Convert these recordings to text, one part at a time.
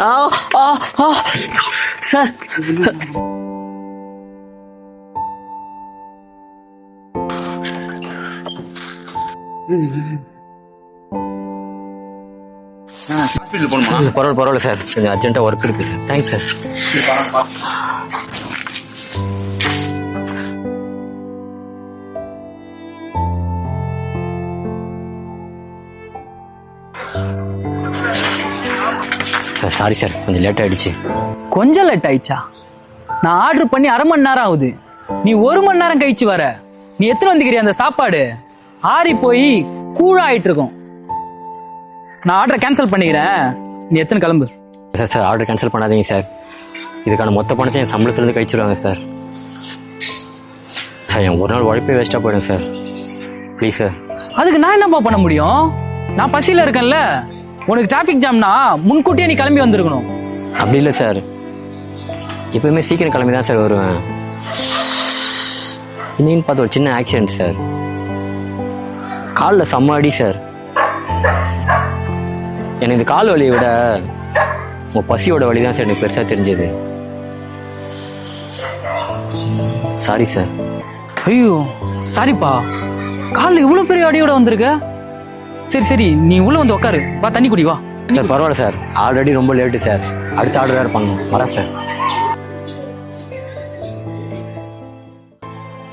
Sir பரவாயில்ல sir, கொஞ்சம் அர்ஜென்ட்டா ஒர்க் இருக்கு sir. Thanks sir. Sir sorry sir, கொஞ்சம் லேட் ஆயிடுச்சு. கொஞ்சம் லேட் ஆயிடுச்சா? நான் ஆர்டர் பண்ணி 1/2 மணி நேரம் ஆகுது. நீ 1 மணி நேரம் கழிச்சு வர. நீ எத்தனை வந்துக்கிறிய அந்த சாப்பாடு? ஆறி போய் கூழாயிட்டு இருக்கும். நான் ஆர்டர் கேன்சல் பண்ணிக்கிறேன், நீ எத்தனை கிளம்பு. சார் சார் ஆர்டர் கேன்சல் பண்ணாதீங்க சார். இதுக்கான மொத்த பணத்தை என் சம்பளத்துலேருந்து கழிச்சிருவாங்க சார். சார் என் ஒரு நாள் உழைப்பே வேஸ்ட்டாக போயிடும் சார். Please sir. அதுக்கு நான் என்னப்பா பண்ண முடியும்? நான் பசியில் இருக்கேன்ல. உனக்கு டிராஃபிக் ஜாம்னா முன்கூட்டியே நீ கிளம்பி வந்திருக்கணும். அப்படி இல்லை சார், எப்பவுமே சீக்கிரம் கிளம்பி தான் சார் வருவேன். இன்னைக்கு பார்த்து ஒரு சின்ன ஆக்சிடென்ட் சார். காலில் செம்ம அடி சார். எனக்கு இந்த கால் வலியை விட உங்கள் பசியோட வலி தான் சார் எனக்கு பெருசாக தெரிஞ்சது. Sorry sir. ஐயோ சாரிப்பா, காலில் இவ்வளோ பெரிய அடியோட வந்திருக்க. சரி சரி, நீ உள்ள வந்து உட்காரு, வா தண்ணி குடி வா. சார் பரவாயில்ல சார், ஆல்ரெடி ரொம்ப லேட்டு சார். அடுத்த ஆர்டர் வேறு பண்ணணும். வரேன் சார்.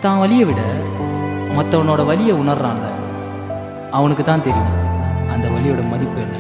தான் வலியை விட மற்றவனோட வலியை உணர்றான்ல, அவனுக்கு தான் தெரியும் அந்த வலியோட மதிப்பு என்ன.